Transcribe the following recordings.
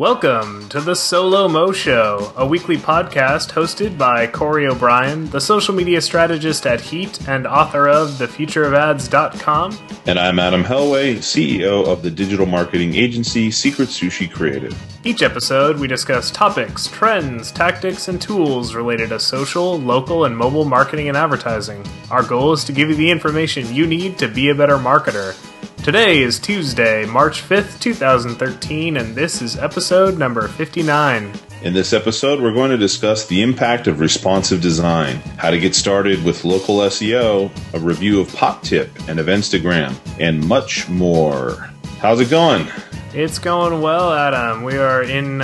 Welcome to the SoLoMo Show, a weekly podcast hosted by Corey O'Brien, the social media strategist at Heat and author of thefutureofads.com. And I'm Adam Helway, CEO of the digital marketing agency Secret Sushi Creative. Each episode, we discuss topics, trends, tactics, and tools related to social, local, and mobile marketing and advertising. Our goal is to give you the information you need to be a better marketer. Today is Tuesday, March 5th, 2013, and this is episode number 59. In this episode, we're going to discuss the impact of responsive design, how to get started with local SEO, a review of Pop Tip and Eventstagram, and much more. How's it going? It's going well, Adam. We are in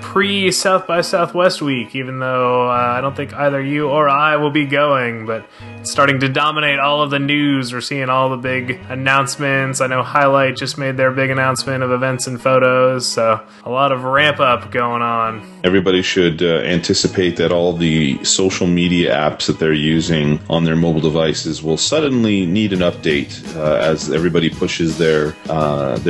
pre-South by Southwest week, even though I don't think either you or I will be going, but it's starting to dominate all of the news. We're seeing all the big announcements. I know Highlight just made their big announcement of events and photos, so a lot of ramp up going on. Everybody should anticipate that all the social media apps that they're using on their mobile devices will suddenly need an update as everybody pushes their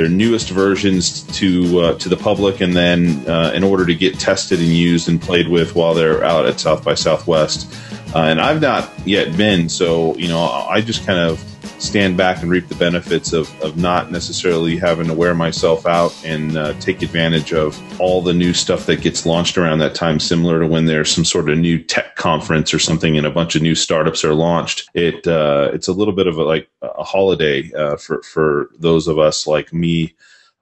newest versions to the public, and then in order to get tested and used and played with while they're out at South by Southwest. And I've not yet been, so I just kind of stand back and reap the benefits of not necessarily having to wear myself out and take advantage of all the new stuff that gets launched around that time, similar to when there's some sort of new tech conference or something and a bunch of new startups are launched. It's a little bit of a holiday for those of us like me.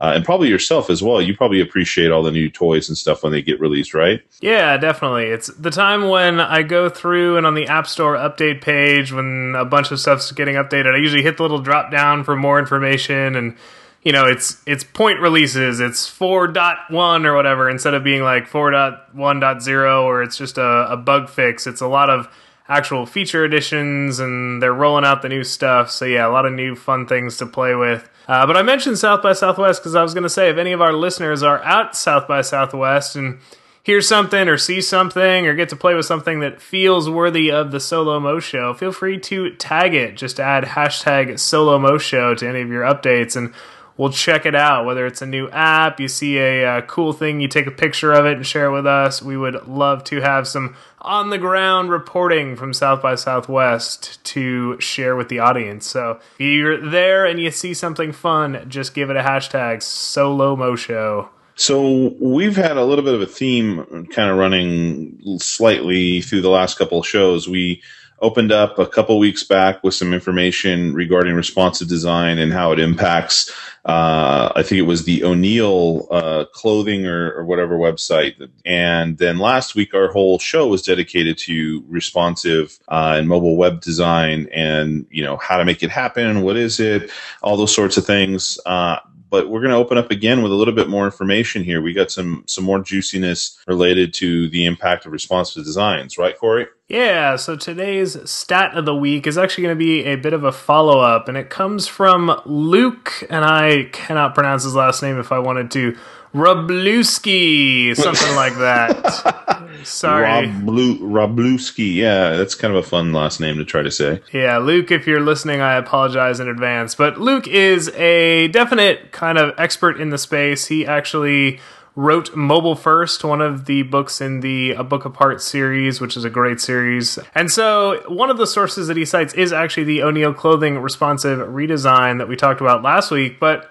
And probably yourself as well. You probably appreciate all the new toys and stuff when they get released, right? Yeah, definitely. It's the time when I go through and on the App Store update page, when a bunch of stuff's getting updated, I usually hit the little drop down for more information. And, it's point releases. It's 4.1 or whatever, instead of being like 4.1.0 or it's just a bug fix. It's a lot of actual feature additions, and they're rolling out the new stuff. So yeah, a lot of new fun things to play with. But I mentioned South by Southwest because I was going to say, if any of our listeners are out South by Southwest and hear something or see something or get to play with something that feels worthy of the SoLoMo Show, feel free to tag it. Just add hashtag SoLoMo Show to any of your updates, and we'll check it out. Whether it's a new app, you see a cool thing, you take a picture of it and share it with us. We would love to have some on-the-ground reporting from South by Southwest to share with the audience. So if you're there and you see something fun, just give it a hashtag SoLoMo Show. So we've had a little bit of a theme kind of running slightly through the last couple of shows. We opened up a couple weeks back with some information regarding responsive design and how it impacts, I think it was the O'Neill clothing or whatever website. And then last week, our whole show was dedicated to responsive and mobile web design and, how to make it happen. What is it? All those sorts of things. But we're going to open up again with a little bit more information here. We got some more juiciness related to the impact of responsive designs, right, Corey? Yeah, so today's stat of the week is actually going to be a bit of a follow-up, and it comes from Luke, and I cannot pronounce his last name if I wanted to, Robluski, something like that. Sorry. Robluski, yeah, that's kind of a fun last name to try to say. Yeah, Luke, if you're listening, I apologize in advance. But Luke is a definite kind of expert in the space. He actually wrote Mobile First, one of the books in the A Book Apart series, which is a great series. And so one of the sources that he cites is actually the O'Neill clothing responsive redesign that we talked about last week, but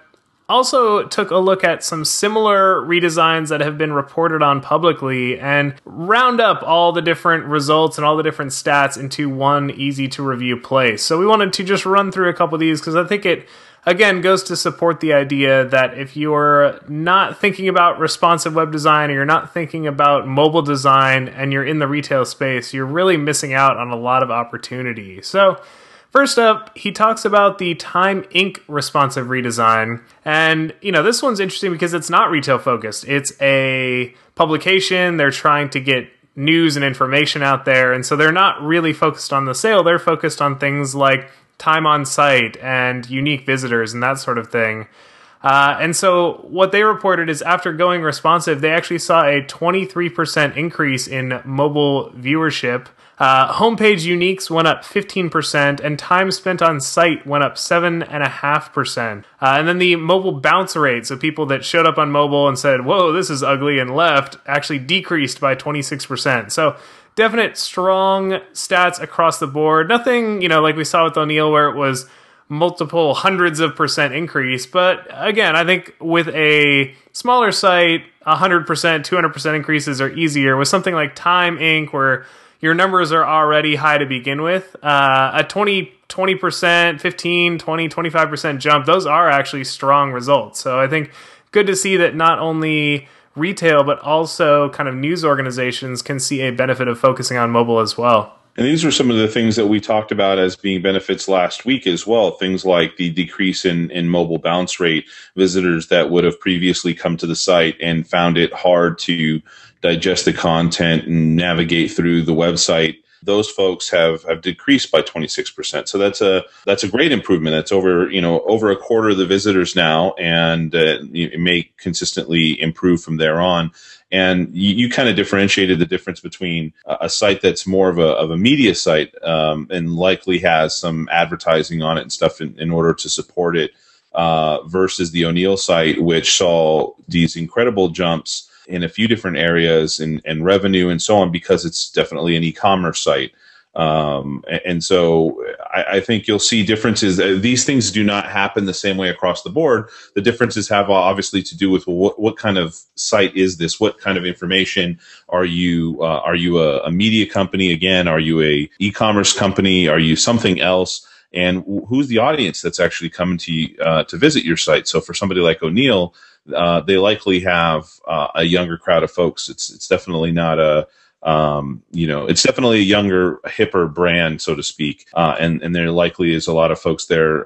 also took a look at some similar redesigns that have been reported on publicly and round up all the different results and all the different stats into one easy-to-review place. So we wanted to just run through a couple of these because I think it, again, goes to support the idea that if you're not thinking about responsive web design or you're not thinking about mobile design and you're in the retail space, you're really missing out on a lot of opportunity. So first up, he talks about the Time Inc. responsive redesign. And, this one's interesting because it's not retail focused. It's a publication. They're trying to get news and information out there. And so they're not really focused on the sale. They're focused on things like time on site and unique visitors and that sort of thing. And so what they reported is after going responsive, they actually saw a 23% increase in mobile viewership. Homepage uniques went up 15%, and time spent on site went up 7.5%. And then the mobile bounce rate, so people that showed up on mobile and said, whoa, this is ugly, and left, actually decreased by 26%. So definite strong stats across the board. Nothing, like we saw with O'Neill where it was multiple hundreds of percent increase. But again, I think with a smaller site, 100%, 200% increases are easier. With something like Time Inc., where your numbers are already high to begin with, a 20%, 15, 20, 25% jump, those are actually strong results. So I think good to see that not only retail, but also kind of news organizations can see a benefit of focusing on mobile as well. And these were some of the things that we talked about as being benefits last week as well. Things like the decrease in mobile bounce rate, visitors that would have previously come to the site and found it hard to digest the content and navigate through the website. Those folks have decreased by 26%. So that's a great improvement. That's over a quarter of the visitors now, and it may consistently improve from there on. And you kind of differentiated the difference between a site that's more of a media site and likely has some advertising on it and stuff in order to support it versus the O'Neill site, which saw these incredible jumps in a few different areas and revenue and so on, because it's definitely an e-commerce site. And so I think you'll see differences. These things do not happen the same way across the board. The differences have obviously to do with what kind of site is this? What kind of information are you? Are you a media company again? Are you a e-commerce company? Are you something else? And who's the audience that's actually coming to visit your site? So for somebody like O'Neill, they likely have a younger crowd of folks. It's definitely not it's definitely a younger, hipper brand, so to speak. And there likely is a lot of folks there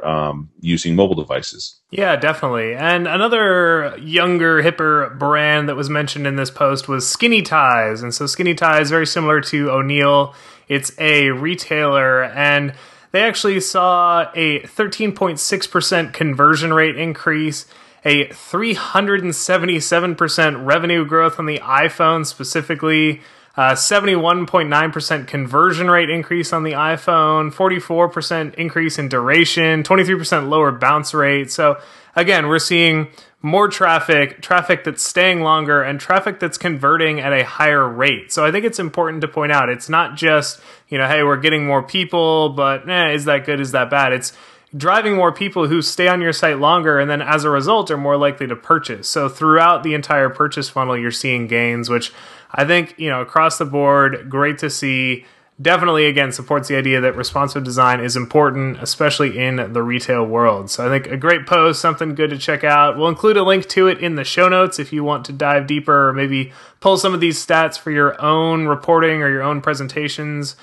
using mobile devices. Yeah, definitely. And another younger, hipper brand that was mentioned in this post was Skinny Ties. And so Skinny Ties, very similar to O'Neill. It's a retailer, and they actually saw a 13.6% conversion rate increase, a 377% revenue growth on the iPhone specifically, 71.9% conversion rate increase on the iPhone, 44% increase in duration, 23% lower bounce rate. So again, we're seeing more traffic that's staying longer, and traffic that's converting at a higher rate. So I think it's important to point out, it's not just, hey, we're getting more people, but is that good, is that bad? It's driving more people who stay on your site longer, and then as a result are more likely to purchase. So throughout the entire purchase funnel, you're seeing gains, which I think, across the board, great to see. Definitely, again, supports the idea that responsive design is important, especially in the retail world. So I think a great post, something good to check out. We'll include a link to it in the show notes if you want to dive deeper or maybe pull some of these stats for your own reporting or your own presentations.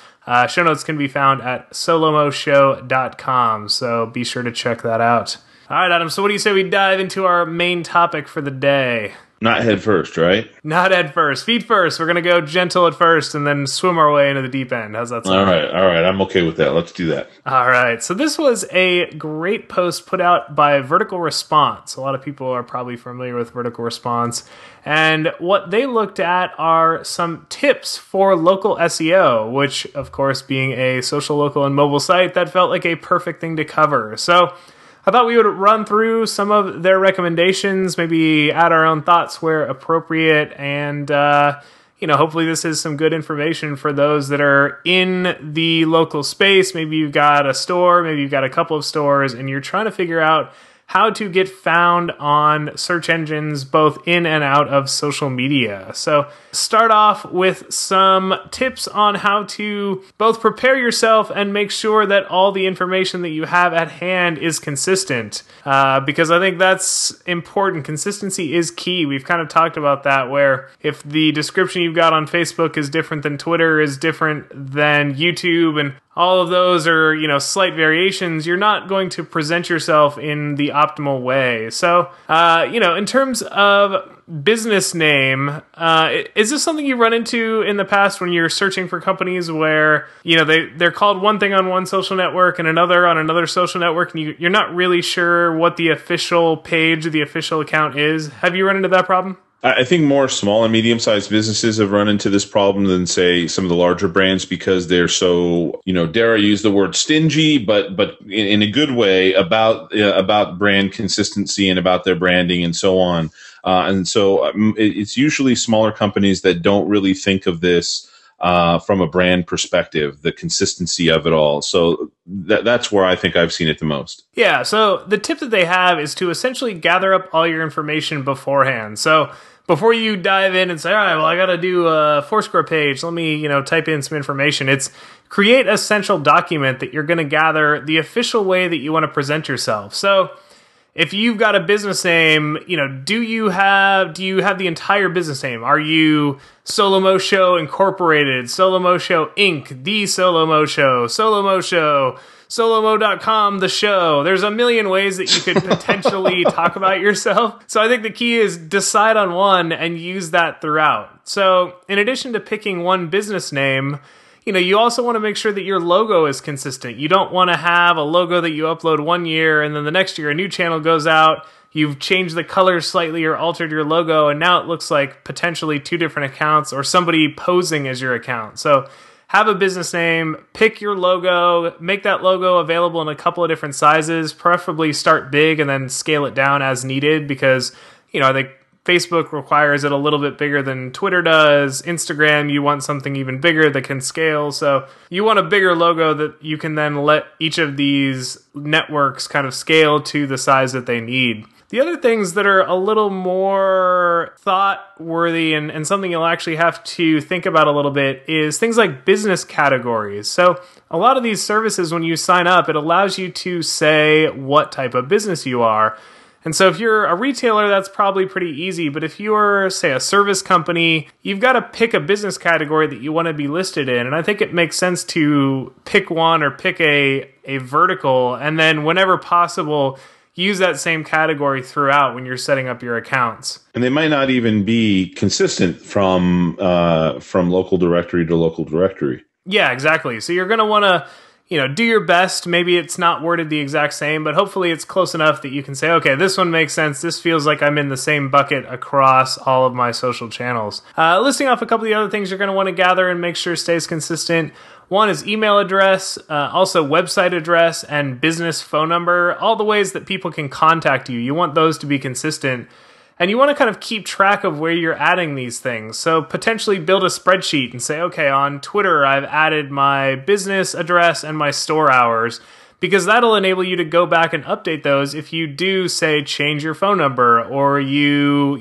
Show notes can be found at SoLoMoShow.com, so be sure to check that out. All right, Adam, so what do you say we dive into our main topic for the day? Not head first, right? Not head first. Feet first. We're going to go gentle at first and then swim our way into the deep end. How's that sound? All right. I'm okay with that. Let's do that. All right. So this was a great post put out by Vertical Response. A lot of people are probably familiar with Vertical Response. And what they looked at are some tips for local SEO, which, of course, being a social, local, and mobile site, that felt like a perfect thing to cover. So I thought we would run through some of their recommendations, maybe add our own thoughts where appropriate, and hopefully this is some good information for those that are in the local space. Maybe you've got a store, maybe you've got a couple of stores, and you're trying to figure out how to get found on search engines both in and out of social media. So start off with some tips on how to both prepare yourself and make sure that all the information that you have at hand is consistent, because I think that's important. Consistency is key. We've kind of talked about that, where if the description you've got on Facebook is different than Twitter, is different than YouTube, and all of those are, slight variations, you're not going to present yourself in the optimal way. So, in terms of business name, is this something you run into in the past when you're searching for companies where, they're called one thing on one social network and another on another social network, and you're not really sure what the official page or the official account is? Have you run into that problem? I think more small and medium-sized businesses have run into this problem than, say, some of the larger brands, because they're so, dare I use the word stingy, but in a good way about brand consistency and about their branding and so on. And so it's usually smaller companies that don't really think of this from a brand perspective, the consistency of it all. So that's where I think I've seen it the most. Yeah, so the tip that they have is to essentially gather up all your information beforehand. So before you dive in and say, all right, well, I got to do a Foursquare page, let me, type in some information. It's create a central document that you're going to gather the official way that you want to present yourself. So if you've got a business name, do you have the entire business name? Are you SoLoMo Show Incorporated, SoLoMo Show Inc., The SoLoMo Show, SoLoMo Show, SoLoMo.com, the show? There's a million ways that you could potentially talk about yourself. So I think the key is decide on one and use that throughout. So in addition to picking one business name, you also want to make sure that your logo is consistent. You don't want to have a logo that you upload one year and then the next year a new channel goes out, you've changed the colors slightly or altered your logo, and now it looks like potentially two different accounts or somebody posing as your account. So have a business name, pick your logo, make that logo available in a couple of different sizes, preferably start big and then scale it down as needed, because, I think Facebook requires it a little bit bigger than Twitter does. Instagram, you want something even bigger that can scale. So you want a bigger logo that you can then let each of these networks kind of scale to the size that they need. The other things that are a little more thought-worthy and something you'll actually have to think about a little bit is things like business categories. So a lot of these services, when you sign up, it allows you to say what type of business you are. And so if you're a retailer, that's probably pretty easy. But if you're, say, a service company, you've got to pick a business category that you want to be listed in. And I think it makes sense to pick one or pick a vertical, and then whenever possible, use that same category throughout when you're setting up your accounts. And they might not even be consistent from local directory to local directory. Yeah, exactly. So you're going to want to do your best. Maybe it's not worded the exact same, but hopefully it's close enough that you can say, okay, this one makes sense. This feels like I'm in the same bucket across all of my social channels. Listing off a couple of the other things you're going to want to gather and make sure stays consistent. One is email address, also website address, and business phone number, all the ways that people can contact you. You want those to be consistent. And you want to kind of keep track of where you're adding these things. So potentially build a spreadsheet and say, okay, on Twitter, I've added my business address and my store hours, because that'll enable you to go back and update those if you do, say, change your phone number, or you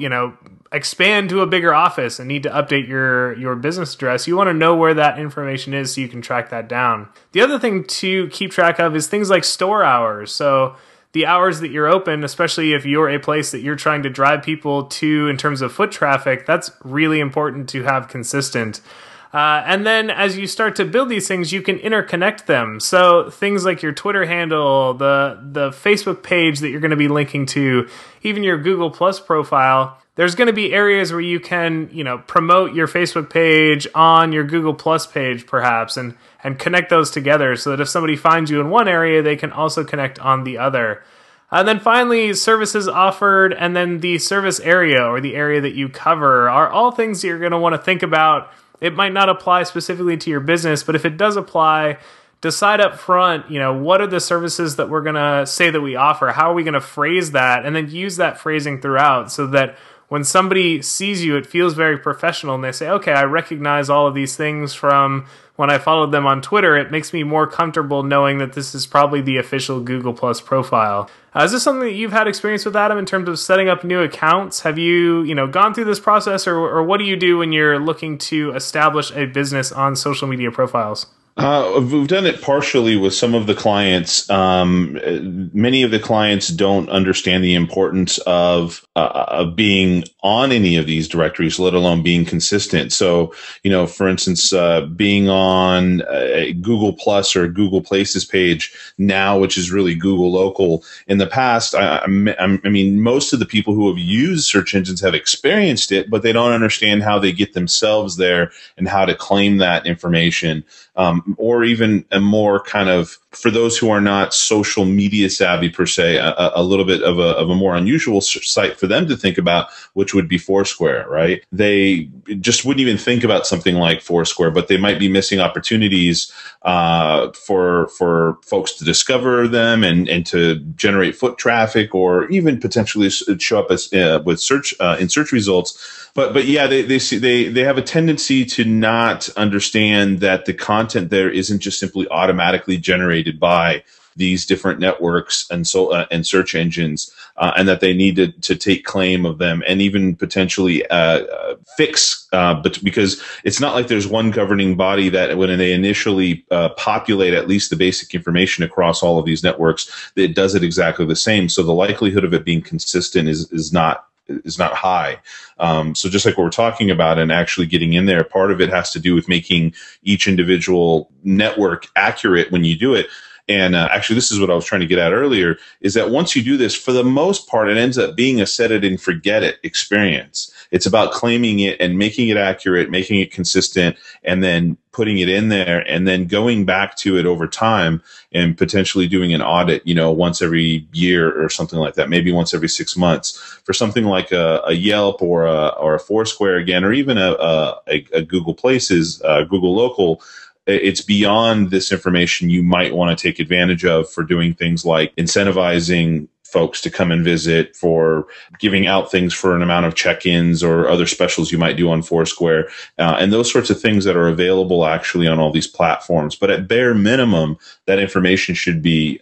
expand to a bigger office and need to update your business address. You want to know where that information is so you can track that down. The other thing to keep track of is things like store hours. So the hours that you're open, especially if you're a place that you're trying to drive people to in terms of foot traffic, that's really important to have consistent. And then as you start to build these things, you can interconnect them. So things like your Twitter handle, the Facebook page that you're going to be linking to, even your Google Plus profile, there's going to be areas where you can, promote your Facebook page on your Google Plus page perhaps, and connect those together so that if somebody finds you in one area, they can also connect on the other. And then finally, services offered, and then the service area or the area that you cover are all things that you're going to want to think about. It might not apply specifically to your business, but if it does apply, decide up front, what are the services that we're going to say that we offer? How are we going to phrase that? And then use that phrasing throughout so that when somebody sees you, it feels very professional, and they say, okay, I recognize all of these things from when I followed them on Twitter. It makes me more comfortable knowing that this is probably the official Google Plus profile. Is this something that you've had experience with, Adam, in terms of setting up new accounts? Have you, gone through this process, or what do you do when you're looking to establish a business on social media profiles? We've done it partially with some of the clients. Many of the clients don't understand the importance of being on any of these directories, let alone being consistent. So, for instance, being on a Google Plus or a Google Places page now, which is really Google Local. In the past, I mean, most of the people who have used search engines have experienced it, but they don't understand how they get themselves there and how to claim that information. Or even a more kind of, for those who are not social media savvy per se, a little bit of a more unusual site for them to think about, which would be Foursquare, right? They just wouldn't even think about something like Foursquare, but they might be missing opportunities for folks to discover them and to generate foot traffic, or even potentially show up as with search in search results. But yeah, they have a tendency to not understand that the content there isn't just simply automatically generated by these different networks and search engines, and that they need to take claim of them and even potentially fix. But because it's not like there's one governing body that when they initially populate at least the basic information across all of these networks, that it does it exactly the same. So the likelihood of it being consistent is not high. So just like what we're talking about and actually getting in there, part of it has to do with making each individual network accurate when you do it. And actually, this is what I was trying to get at earlier, is that once you do this, for the most part, it ends up being a set it and forget it experience. It's about claiming it and making it accurate, making it consistent, and then putting it in there and then going back to it over time and potentially doing an audit, once every year or something like that, maybe once every 6 months. For something like a Yelp or a Foursquare again, or even a Google Places, Google Local, it's beyond this information you might want to take advantage of for doing things like incentivizing folks to come and visit, for giving out things for an amount of check-ins or other specials you might do on Foursquare, and those sorts of things that are available actually on all these platforms. But at bare minimum, that information should be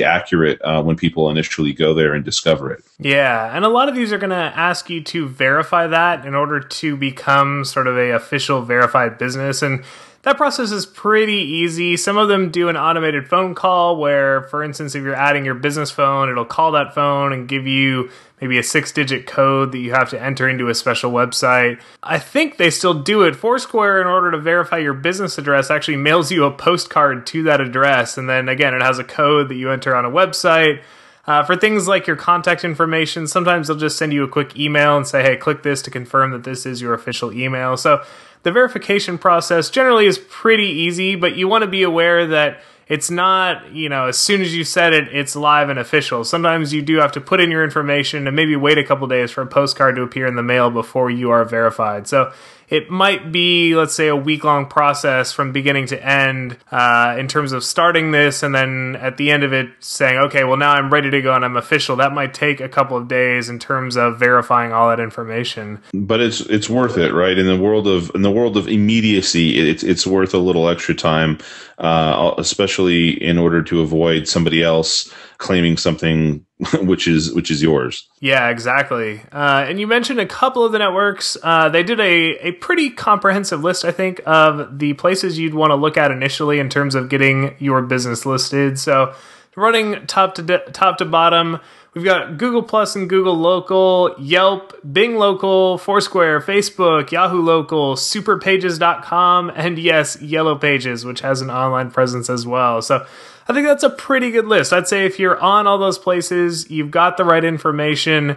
accurate when people initially go there and discover it. Yeah, and a lot of these are going to ask you to verify that in order to become sort of a official verified business, and that process is pretty easy. Some of them do an automated phone call where, for instance, if you're adding your business phone, it'll call that phone and give you maybe a 6-digit code that you have to enter into a special website. I think they still do it. Foursquare, in order to verify your business address, actually mails you a postcard to that address. And then again, it has a code that you enter on a website. For things like your contact information, sometimes they'll just send you a quick email and say, hey, click this to confirm that this is your official email. So the verification process generally is pretty easy, but you want to be aware that it's not, as soon as you set it, it's live and official. Sometimes you do have to put in your information and maybe wait a couple days for a postcard to appear in the mail before you are verified. So it might be, let's say, a week-long process from beginning to end in terms of starting this, and then at the end of it saying, okay, well, now I'm ready to go and I'm official. That might take a couple of days in terms of verifying all that information. But it's worth it, right? In the world of immediacy, it's worth a little extra time, especially in order to avoid somebody else claiming something which is yours. Yeah, exactly. And you mentioned a couple of the networks. They did a pretty comprehensive list, I think, of the places you'd want to look at initially in terms of getting your business listed. So running top to bottom, we've got Google Plus and Google Local, Yelp, Bing Local, Foursquare, Facebook, Yahoo Local, superpages.com, and yes, Yellow Pages, which has an online presence as well. So I think that's a pretty good list. I'd say if you're on all those places, you've got the right information.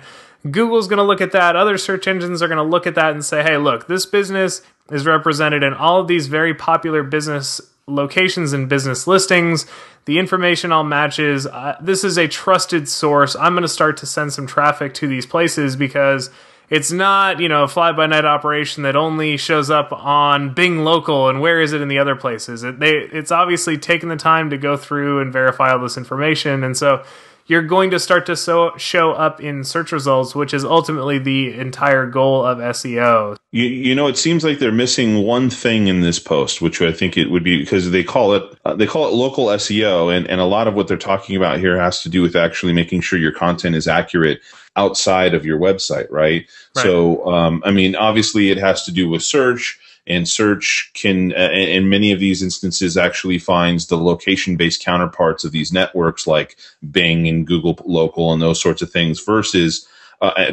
Google's going to look at that. Other search engines are going to look at that and say, hey, look, this business is represented in all of these very popular business locations and business listings. The information all matches. This is a trusted source. I'm going to start to send some traffic to these places because it's not, a fly-by-night operation that only shows up on Bing Local and where is it in the other places. It's obviously taken the time to go through and verify all this information, and so you're going to start to show up in search results, which is ultimately the entire goal of SEO. It seems like they're missing one thing in this post, which I think it would be because they call it local SEO, and a lot of what they're talking about here has to do with actually making sure your content is accurate outside of your website, right? So, obviously it has to do with search. And search can, in many of these instances, actually finds the location-based counterparts of these networks like Bing and Google Local and those sorts of things versus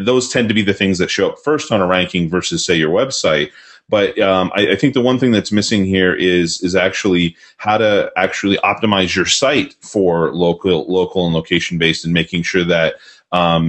those tend to be the things that show up first on a ranking versus, say, your website. But I think the one thing that's missing here is actually how to actually optimize your site for local and location based, and making sure that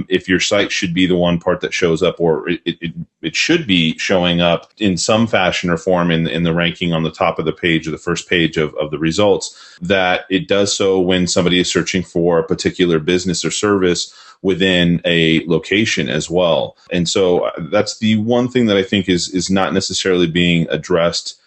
if your site should be the one part that shows up, or it should be showing up in some fashion or form in the ranking on the top of the page or the first page of the results, that it does so when somebody is searching for a particular business or service within a location as well. And so that's the one thing that I think is not necessarily being addressed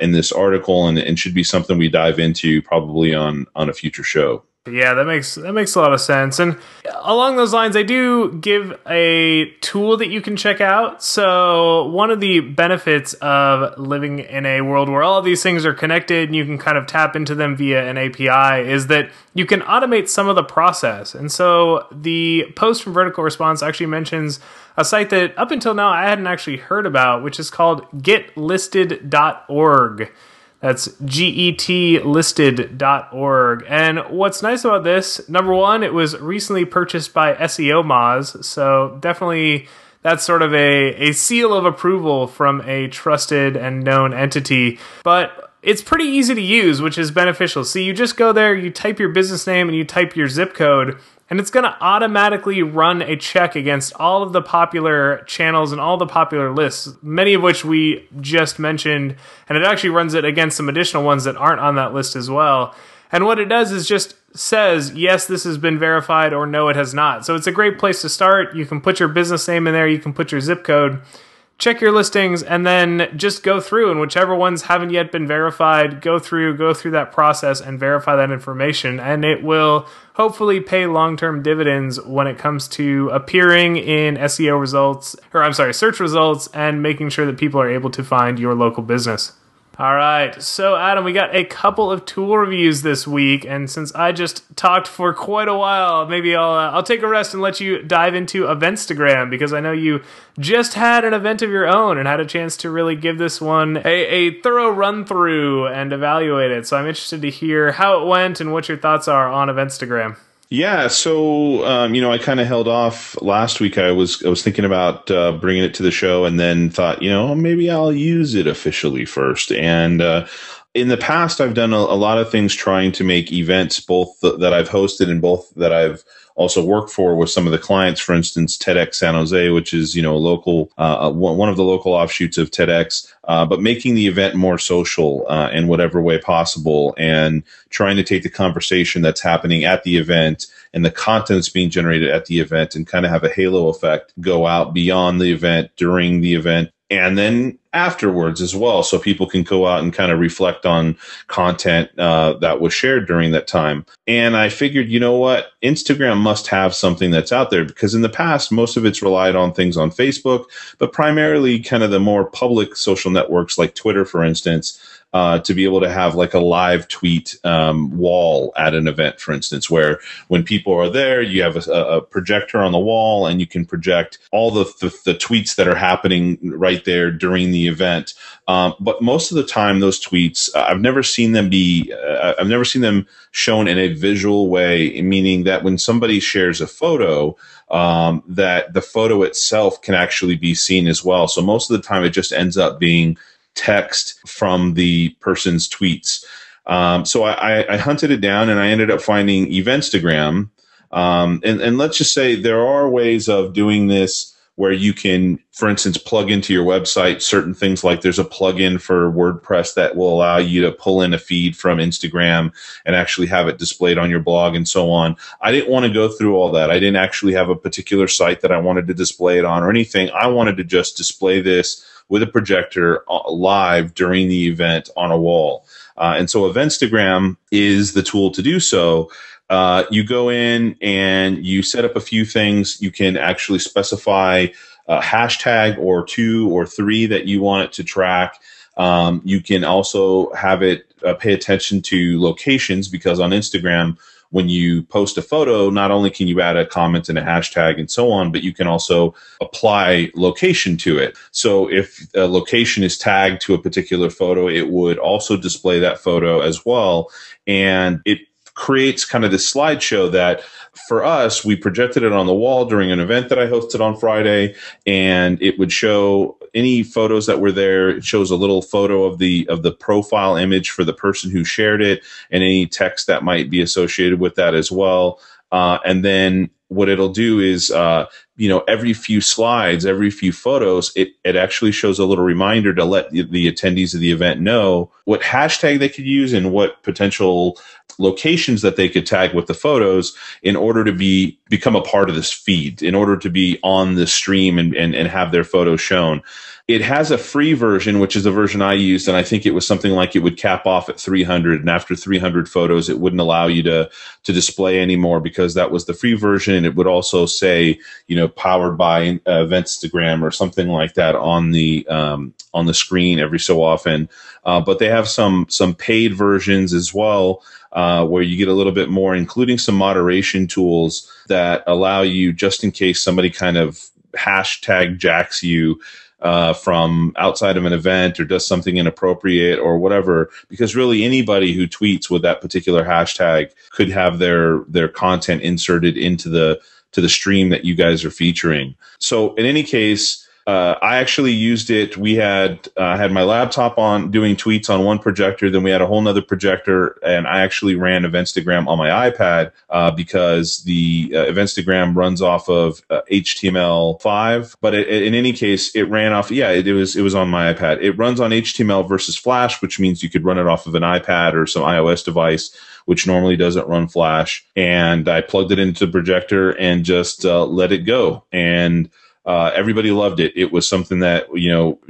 in this article, and should be something we dive into probably on a future show. Yeah, that makes a lot of sense. And along those lines, I do give a tool that you can check out. So one of the benefits of living in a world where all of these things are connected and you can kind of tap into them via an API is that you can automate some of the process. And so the post from Vertical Response actually mentions a site that up until now I hadn't actually heard about, which is called getlisted.org. That's getlisted.org. And what's nice about this, number one, it was recently purchased by SEO Moz, so definitely that's sort of a seal of approval from a trusted and known entity. But it's pretty easy to use, which is beneficial. So you just go there, you type your business name, and you type your zip code, and it's going to automatically run a check against all of the popular channels and all the popular lists, many of which we just mentioned, and it actually runs it against some additional ones that aren't on that list as well. And what it does is just says, yes, this has been verified, or no, it has not. So it's a great place to start. You can put your business name in there, you can put your zip code, check your listings, and then just go through, and whichever ones haven't yet been verified, go through that process and verify that information, and it will hopefully pay long-term dividends when it comes to appearing in SEO results, search results, and making sure that people are able to find your local business. All right, so Adam, we got a couple of tool reviews this week, and since I just talked for quite a while, maybe I'll take a rest and let you dive into Eventstagram, because I know you just had an event of your own and had a chance to really give this one a thorough run-through and evaluate it. So I'm interested to hear how it went and what your thoughts are on Eventstagram. Yeah, so I kind of held off last week. I was thinking about bringing it to the show, and then thought, maybe I'll use it officially first. And in the past, I've done a lot of things trying to make events, both that I've hosted and both that I've also worked for with some of the clients. For instance, TEDx San Jose, which is local, one of the local offshoots of TEDx, but making the event more social in whatever way possible, and trying to take the conversation that's happening at the event and the content that's being generated at the event, and kind of have a halo effect go out beyond the event, during the event, and then afterwards as well, so people can go out and kind of reflect on content that was shared during that time. And I figured, Instagram must have something that's out there, because in the past, most of it's relied on things on Facebook, but primarily kind of the more public social networks like Twitter, for instance, to be able to have like a live tweet wall at an event, for instance, where when people are there, you have a projector on the wall, and you can project all the tweets that are happening right there during the event. But most of the time, those tweets, I've never seen them shown in a visual way, meaning that when somebody shares a photo, that the photo itself can actually be seen as well. So most of the time, it just ends up being text from the person's tweets. So I hunted it down, and I ended up finding Eventstagram. And let's just say there are ways of doing this where you can, for instance, plug into your website certain things, like there's a plugin for WordPress that will allow you to pull in a feed from Instagram and actually have it displayed on your blog and so on. I didn't want to go through all that. I didn't actually have a particular site that I wanted to display it on or anything. I wanted to just display this with a projector live during the event on a wall. And so Eventstagram is the tool to do so. You go in and you set up a few things. You can actually specify a hashtag or 2 or 3 that you want it to track. You can also have it pay attention to locations, because on Instagram, when you post a photo, not only can you add a comment and a hashtag and so on, but you can also apply location to it. So if a location is tagged to a particular photo, it would also display that photo as well. And it creates kind of this slideshow that for us, we projected it on the wall during an event that I hosted on Friday, and it would show any photos that were there. It shows a little photo of the profile image for the person who shared it, and any text that might be associated with that as well. And then what it'll do is, every few slides, every few photos, it actually shows a little reminder to let the attendees of the event know what hashtag they could use and what potential locations that they could tag with the photos in order to become a part of this feed, in order to be on the stream and have their photos shown. It has a free version, which is the version I used, and I think it was something like it would cap off at 300, and after 300 photos, it wouldn't allow you to display anymore because that was the free version, and it would also say, powered by Eventstagram or something like that on the screen every so often. But they have some paid versions as well, where you get a little bit more, including some moderation tools that allow you, just in case somebody kind of hashtag jacks you from outside of an event or does something inappropriate or whatever, because really anybody who tweets with that particular hashtag could have their content inserted into the stream that you guys are featuring. So in any case, I actually used it. We had my laptop on doing tweets on one projector. Then we had a whole nother projector, and I actually ran Eventstagram on my iPad because the Eventstagram runs off of HTML5. But in any case, it ran off. Yeah, it was on my iPad. It runs on HTML versus Flash, which means you could run it off of an iPad or some iOS device, which normally doesn't run Flash. And I plugged it into the projector and just let it go. And everybody loved it. It was something that,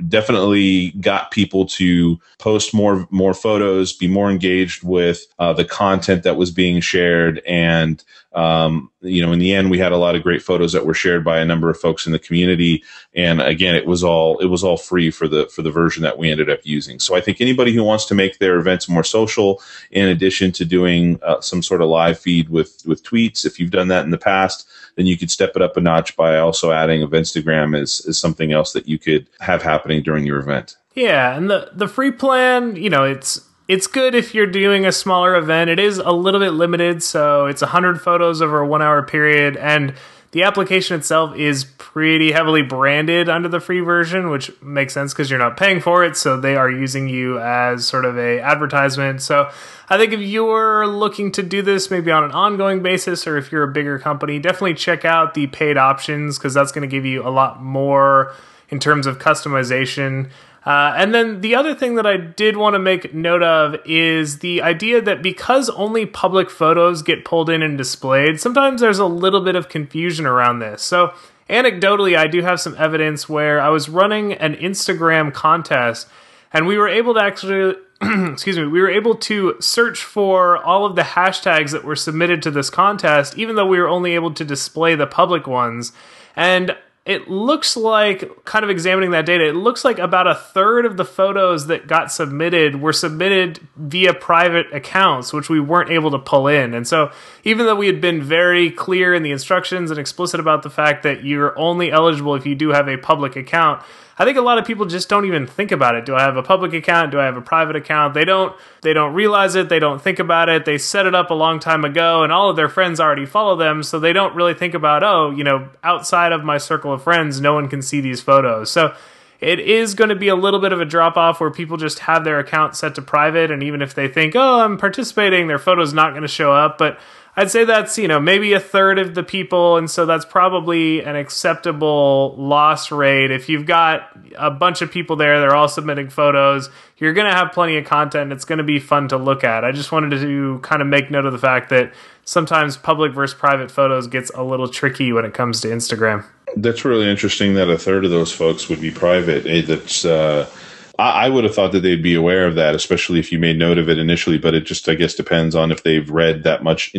definitely got people to post more photos, be more engaged with the content that was being shared. And, in the end, we had a lot of great photos that were shared by a number of folks in the community. And again, it was all free for the version that we ended up using. So I think anybody who wants to make their events more social, in addition to doing some sort of live feed with tweets, if you've done that in the past, then you could step it up a notch by also adding Eventstagram as something else that you could have happening during your event. Yeah, and the free plan, it's good if you're doing a smaller event. It is a little bit limited, so it's 100 photos over a 1 hour period, and the application itself is pretty heavily branded under the free version, which makes sense because you're not paying for it, so they are using you as sort of a advertisement. So I think if you're looking to do this maybe on an ongoing basis, or if you're a bigger company, definitely check out the paid options because that's going to give you a lot more in terms of customization. And then the other thing that I did want to make note of is the idea that because only public photos get pulled in and displayed, sometimes there's a little bit of confusion around this. So anecdotally, I do have some evidence where I was running an Instagram contest and we were able to actually, we were able to search for all of the hashtags that were submitted to this contest, even though we were only able to display the public ones. And it looks like, kind of examining that data, it looks like about a third of the photos that got submitted were submitted via private accounts, which we weren't able to pull in. And so even though we had been very clear in the instructions and explicit about the fact that you're only eligible if you do have a public account, I think a lot of people just don't even think about it. Do I have a public account? Do I have a private account? They don't realize it. They don't think about it. They set it up a long time ago and all of their friends already follow them. So they don't really think about, outside of my circle of friends, no one can see these photos. So it is going to be a little bit of a drop off where people just have their account set to private. And even if they think, I'm participating, their photo's not going to show up. But I'd say that's, maybe a third of the people, and so that's probably an acceptable loss rate. If you've got a bunch of people there, they're all submitting photos, you're going to have plenty of content, and it's going to be fun to look at. I just wanted to kind of make note of the fact that sometimes public versus private photos gets a little tricky when it comes to Instagram. That's really interesting that a third of those folks would be private. That's I would have thought that they'd be aware of that, especially if you made note of it initially. But it just, I guess, depends on if they've read that much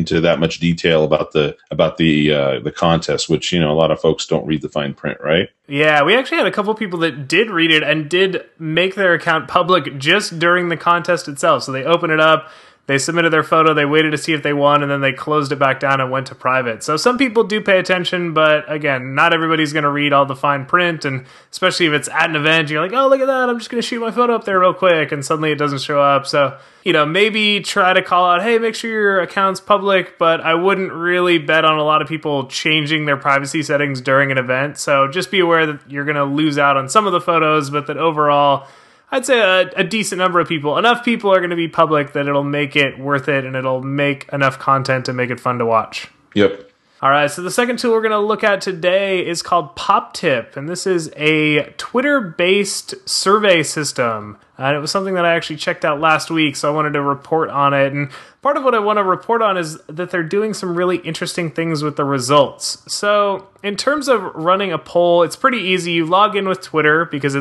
detail about the contest, which a lot of folks don't read the fine print, right? Yeah, we actually had a couple people that did read it and did make their account public just during the contest itself. So they open it up, They submitted their photo, they waited to see if they won, and then they closed it back down and went to private. So some people do pay attention, but again, not everybody's going to read all the fine print, and especially if it's at an event, you're like, oh, look at that, I'm just going to shoot my photo up there real quick, and suddenly it doesn't show up. So, maybe try to call out, hey, make sure your account's public, but I wouldn't really bet on a lot of people changing their privacy settings during an event. So just be aware that you're going to lose out on some of the photos, but that overall, I'd say a decent number of people, enough people are going to be public that it'll make it worth it and it'll make enough content to make it fun to watch. Yep. All right, so the second tool we're going to look at today is called PopTip, and this is a Twitter-based survey system. And it was something that I actually checked out last week, so I wanted to report on it. And part of what I want to report on is that they're doing some really interesting things with the results. So in terms of running a poll, it's pretty easy. You log in with Twitter because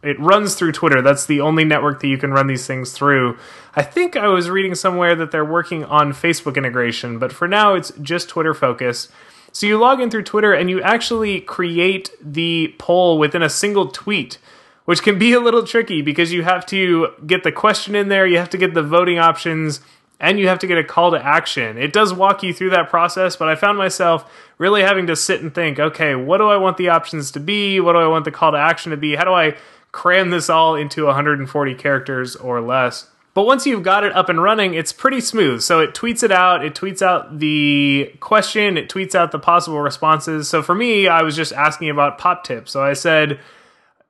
it runs through Twitter. That's the only network that you can run these things through. I think I was reading somewhere that they're working on Facebook integration, but for now it's just Twitter focused. So you log in through Twitter and you actually create the poll within a single tweet, which can be a little tricky because you have to get the question in there, you have to get the voting options, and you have to get a call to action. It does walk you through that process, but I found myself really having to sit and think, okay, what do I want the options to be? What do I want the call to action to be? How do I cram this all into 140 characters or less? But once you've got it up and running, it's pretty smooth. So it tweets out the question, it tweets out the possible responses. So for me, I was just asking about PopTip. So I said,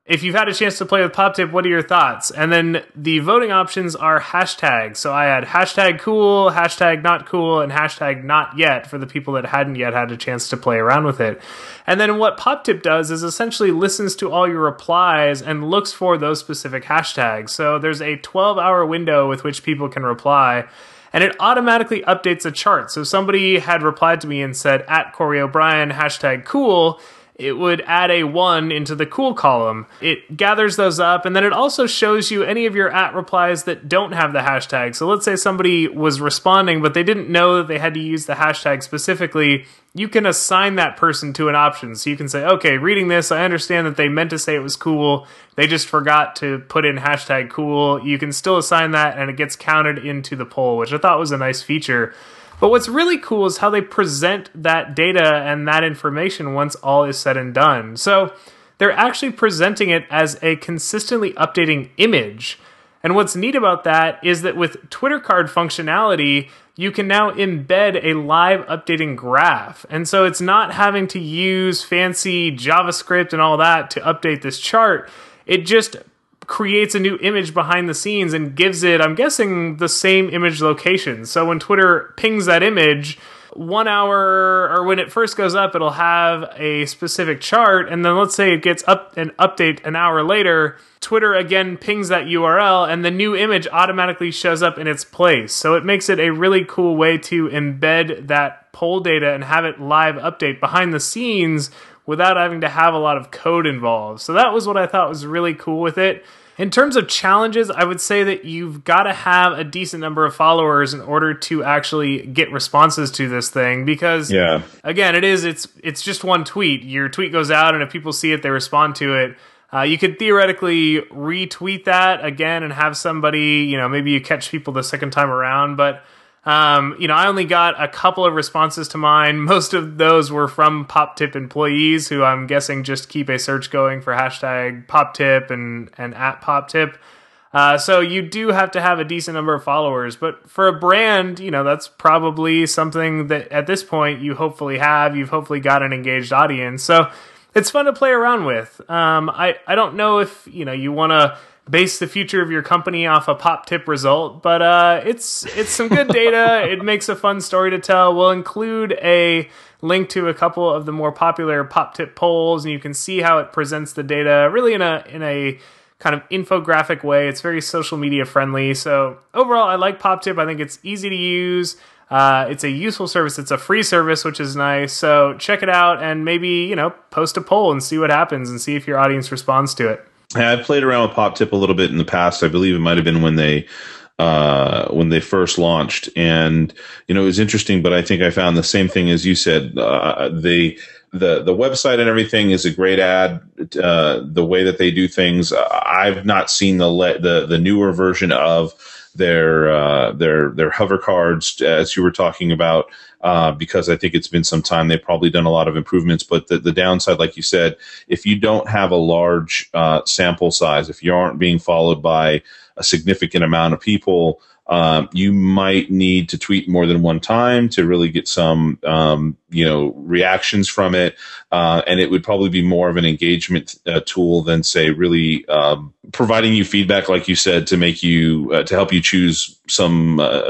if you've had a chance to play with PopTip, what are your thoughts? And then the voting options are hashtags. So I had hashtag cool, hashtag not cool, and hashtag not yet for the people that hadn't yet had a chance to play around with it. And then what PopTip does is essentially listens to all your replies and looks for those specific hashtags. So there's a 12-hour window with which people can reply, and it automatically updates a chart. So if somebody had replied to me and said, @CoreyO'Brien, hashtag cool, it would add a 1 into the cool column. It gathers those up, and then it also shows you any of your @replies that don't have the hashtag. So let's say somebody was responding, but they didn't know that they had to use the hashtag specifically. You can assign that person to an option. So you can say, okay, reading this, I understand that they meant to say it was cool. They just forgot to put in hashtag cool. You can still assign that, and it gets counted into the poll, which I thought was a nice feature. But what's really cool is how they present that data and that information once all is said and done. So they're actually presenting it as a consistently updating image. And what's neat about that is that with Twitter card functionality, you can now embed a live updating graph. And so it's not having to use fancy JavaScript and all that to update this chart. It just creates a new image behind the scenes and gives it, I'm guessing, the same image location. So when Twitter pings that image, 1 hour, or when it first goes up, it'll have a specific chart, and then let's say it gets an update an hour later, Twitter again pings that URL, and the new image automatically shows up in its place. So it makes it a really cool way to embed that poll data and have it live update behind the scenes without having to have a lot of code involved. So that was what I thought was really cool with it. In terms of challenges, I would say that you've got to have a decent number of followers in order to actually get responses to this thing, because again, it's just one tweet. Your tweet goes out, and if people see it, they respond to it. You could theoretically retweet that again and have somebody, maybe you catch people the second time around, but I only got a couple of responses to mine. Most of those were from PopTip employees who I'm guessing just keep a search going for hashtag PopTip and @PopTip. So you do have to have a decent number of followers, but for a brand, that's probably something that at this point you hopefully have. You've hopefully got an engaged audience. So it's fun to play around with. I don't know if, you want to base the future of your company off a PopTip result, but it's some good data. It makes a fun story to tell. We'll include a link to a couple of the more popular PopTip polls, and you can see how it presents the data really in a kind of infographic way. It's very social media friendly. So overall, I like PopTip. I think it's easy to use. It's a useful service. It's a free service, which is nice. So check it out and maybe, post a poll and see what happens and see if your audience responds to it. I've played around with PopTip a little bit in the past. I believe it might have been when they first launched, and it was interesting. But I think I found the same thing as you said. The website and everything is a great ad. The way that they do things, I've not seen the newer version of their hover cards, as you were talking about, because I think it's been some time. They've probably done a lot of improvements, but the downside, like you said, if you don't have a large sample size, if you aren't being followed by a significant amount of people, you might need to tweet more than one time to really get some, reactions from it. And it would probably be more of an engagement tool than, say, really providing you feedback, like you said, to make you to help you choose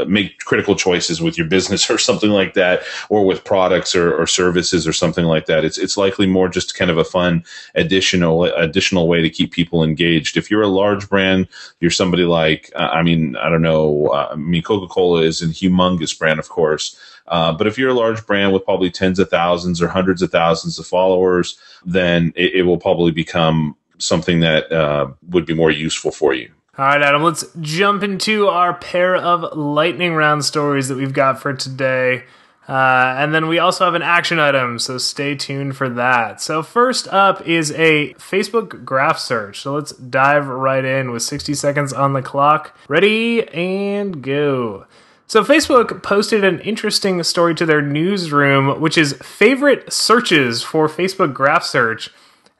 make critical choices with your business or something like that, or with products or services or something like that. It's likely more just kind of a fun additional way to keep people engaged. If you're a large brand, you're somebody like, I don't know. Coca-Cola is a humongous brand, of course. But if you're a large brand with probably tens of thousands or hundreds of thousands of followers, then it will probably become something that would be more useful for you. All right, Adam, let's jump into our pair of lightning round stories that we've got for today. And then we also have an action item, so stay tuned for that. So first up is a Facebook graph search. So let's dive right in with 60 seconds on the clock. Ready and go. So Facebook posted an interesting story to their newsroom, which is favorite searches for Facebook graph search.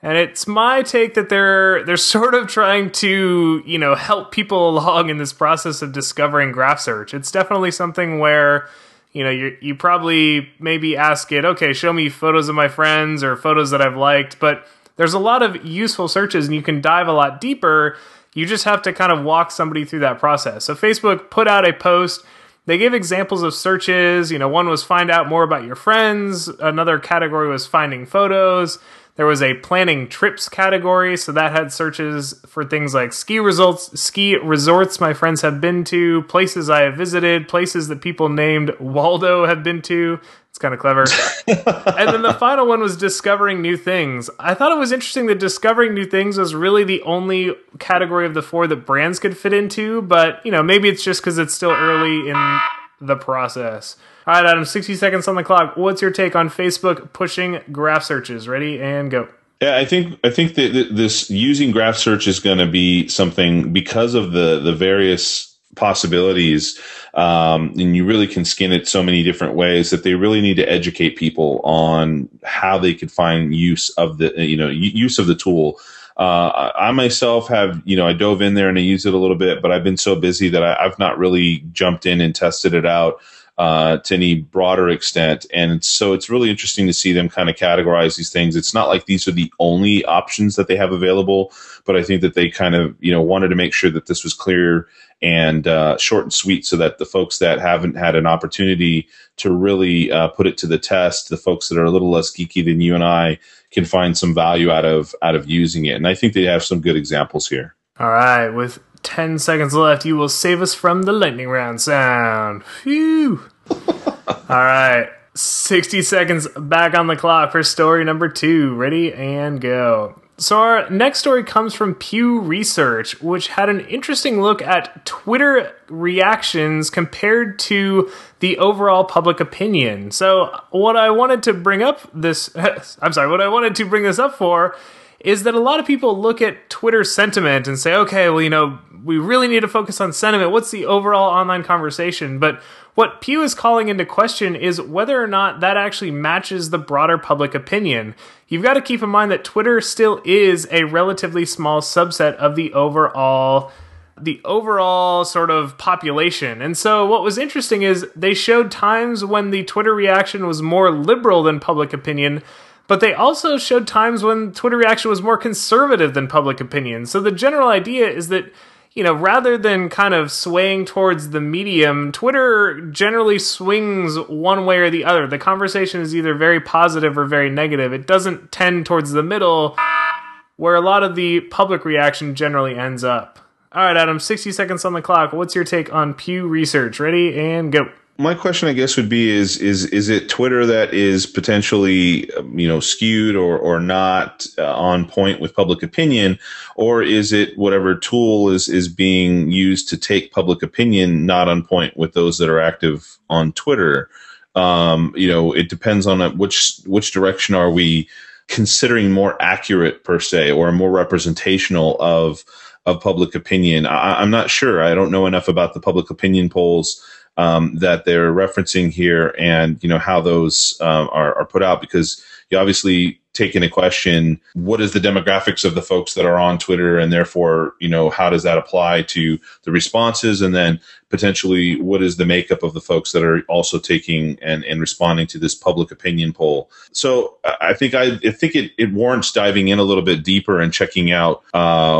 And it's my take that they're sort of trying to, help people along in this process of discovering graph search. It's definitely something where, you probably maybe ask it, okay, show me photos of my friends or photos that I've liked, but there's a lot of useful searches and you can dive a lot deeper. You just have to kind of walk somebody through that process. So Facebook put out a post. They gave examples of searches. One was find out more about your friends. Another category was finding photos. There was a planning trips category, so that had searches for things like ski resorts my friends have been to, places I have visited, places that people named Waldo have been to. It's kind of clever. And then the final one was discovering new things. I thought it was interesting that discovering new things was really the only category of the four that brands could fit into, but maybe it's just because it's still early in the process. All right, Adam, 60 seconds on the clock. What's your take on Facebook pushing graph searches? Ready and go. Yeah, I think that this using graph search is going to be something because of the various possibilities, and you really can skin it so many different ways that they really need to educate people on how they could find use of the tool. I myself have, I dove in there and I used it a little bit, but I've been so busy that I've not really jumped in and tested it out to any broader extent. And so it's really interesting to see them kind of categorize these things. It's not like these are the only options that they have available, but I think that they kind of, wanted to make sure that this was clear and short and sweet so that the folks that haven't had an opportunity to really put it to the test, the folks that are a little less geeky than you and I, can find some value out of using it. And I think they have some good examples here. All right, with 10 seconds left, you will save us from the lightning round sound. Phew. All right, 60 seconds back on the clock for story number 2. Ready and go. So our next story comes from Pew Research, which had an interesting look at Twitter reactions compared to the overall public opinion. So what I wanted to bring this up for is that a lot of people look at Twitter sentiment and say, okay, well, we really need to focus on sentiment. What's the overall online conversation? But what Pew is calling into question is whether or not that actually matches the broader public opinion. You've got to keep in mind that Twitter still is a relatively small subset of the overall sort of population. And so what was interesting is they showed times when the Twitter reaction was more liberal than public opinion, but they also showed times when Twitter reaction was more conservative than public opinion. So the general idea is that, rather than kind of swaying towards the medium, Twitter generally swings one way or the other. The conversation is either very positive or very negative. It doesn't tend towards the middle, where a lot of the public reaction generally ends up. All right, Adam, 60 seconds on the clock. What's your take on Pew Research? Ready and go. My question, I guess, would be: is it Twitter that is potentially, skewed or not on point with public opinion, or is it whatever tool is being used to take public opinion not on point with those that are active on Twitter? It depends on which direction are we considering more accurate per se, or more representational of of public opinion. I'm not sure. I don't know enough about the public opinion polls that they're referencing here, and how those are put out, because you obviously take into question what is the demographics of the folks that are on Twitter, and therefore, how does that apply to the responses, and then potentially what is the makeup of the folks that are also taking and responding to this public opinion poll. So I think it warrants diving in a little bit deeper and checking out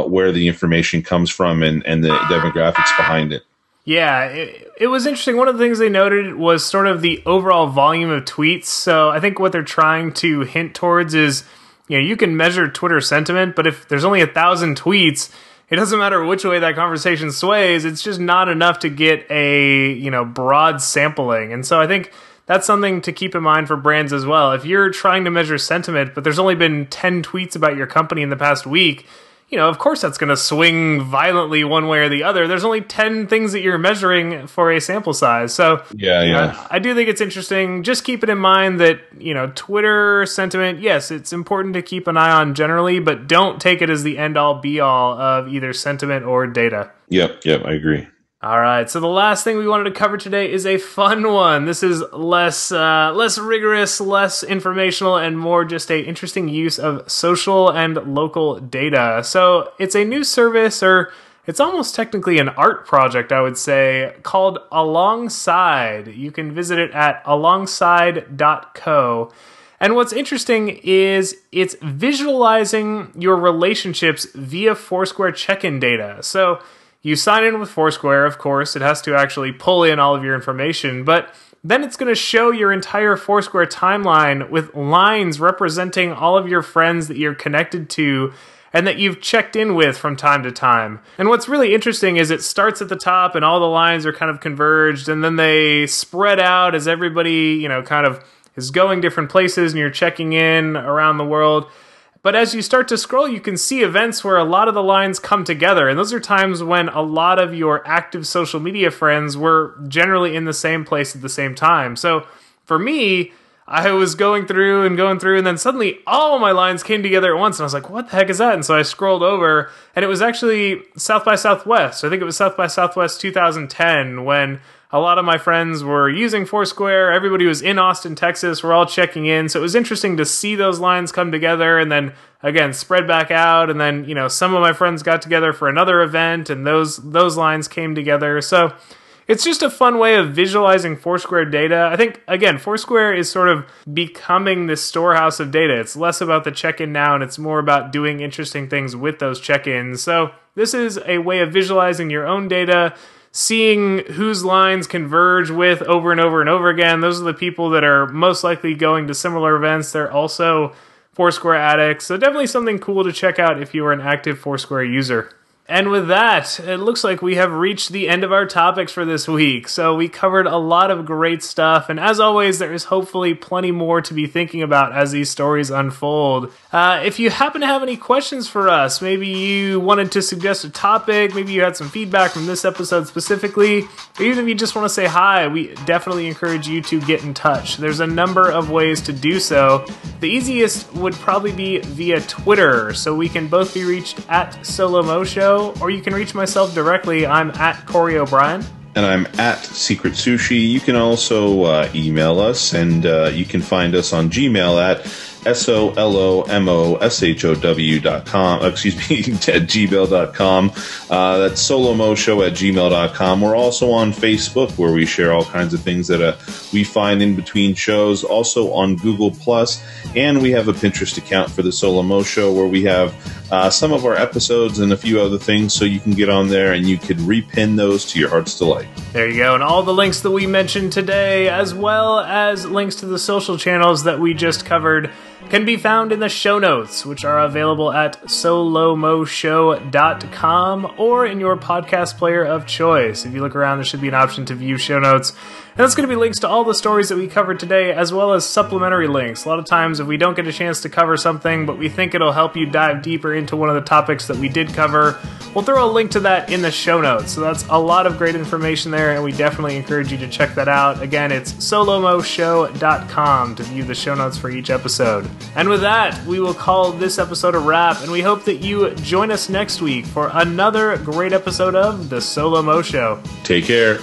where the information comes from and the demographics behind it. Yeah, it was interesting. One of the things they noted was sort of the overall volume of tweets. So I think what they're trying to hint towards is, you can measure Twitter sentiment, but if there's only 1,000 tweets, it doesn't matter which way that conversation sways. It's just not enough to get a, broad sampling. And so I think that's something to keep in mind for brands as well. If you're trying to measure sentiment, but there's only been 10 tweets about your company in the past week, of course that's going to swing violently one way or the other. There's only 10 things that you're measuring for a sample size. So yeah. I do think it's interesting. Just keep it in mind that, Twitter sentiment, yes, it's important to keep an eye on generally, but don't take it as the end-all be-all of either sentiment or data. Yep, I agree. All right, so the last thing we wanted to cover today is a fun one. This is less rigorous, less informational, and more just a interesting use of social and local data. So it's a new service, or it's almost technically an art project, I would say, called Alongside. You can visit it at alongside.co. And what's interesting is it's visualizing your relationships via Foursquare check-in data. So you sign in with Foursquare, of course. It has to actually pull in all of your information, but then it's going to show your entire Foursquare timeline with lines representing all of your friends that you're connected to and that you've checked in with from time to time. And what's really interesting is it starts at the top and all the lines are kind of converged, and then they spread out as everybody, kind of is going different places and you're checking in around the world. But as you start to scroll, you can see events where a lot of the lines come together. And those are times when a lot of your active social media friends were generally in the same place at the same time. So for me, I was going through, and then suddenly all my lines came together at once. And I was like, what the heck is that? And so I scrolled over, and it was actually South by Southwest. I think it was South by Southwest 2010, when a lot of my friends were using Foursquare. Everybody was in Austin, Texas. We're all checking in. So it was interesting to see those lines come together and then, again, spread back out. And then, some of my friends got together for another event, and those lines came together. So it's just a fun way of visualizing Foursquare data. I think, again, Foursquare is sort of becoming this storehouse of data. It's less about the check-in now, and it's more about doing interesting things with those check-ins. So this is a way of visualizing your own data, seeing whose lines converge with over and over and over again. Those are the people that are most likely going to similar events. They're also Foursquare addicts. So definitely something cool to check out if you are an active Foursquare user. And with that, it looks like we have reached the end of our topics for this week. So we covered a lot of great stuff, and as always, there is hopefully plenty more to be thinking about as these stories unfold. If you happen to have any questions for us, maybe you wanted to suggest a topic, maybe you had some feedback from this episode specifically, or even if you just want to say hi, we definitely encourage you to get in touch. There's a number of ways to do so. The easiest would probably be via Twitter, so we can both be reached at SoLoMo Show, or you can reach myself directly. I'm at Corey O'Brien. And I'm at Secret Sushi. You can also email us, and you can find us on Gmail at SoLoMoShow.com. At gmail.com. That's SoLoMoShow@gmail.com. We're also on Facebook, where we share all kinds of things that we find in between shows. Also on Google+, and we have a Pinterest account for the SoLoMo Show, where we have some of our episodes and a few other things, so you can get on there and you can repin those to your heart's delight. There you go. And all the links that we mentioned today, as well as links to the social channels that we just covered, can be found in the show notes, which are available at SoLoMoShow.com or in your podcast player of choice. If you look around, there should be an option to view show notes. And that's going to be links to all the stories that we covered today, as well as supplementary links. A lot of times, if we don't get a chance to cover something, but we think it'll help you dive deeper into one of the topics that we did cover, we'll throw a link to that in the show notes. So that's a lot of great information there, and we definitely encourage you to check that out. Again, it's SoLoMoShow.com to view the show notes for each episode. And with that, we will call this episode a wrap, and we hope that you join us next week for another great episode of The SoLoMo Show. Take care.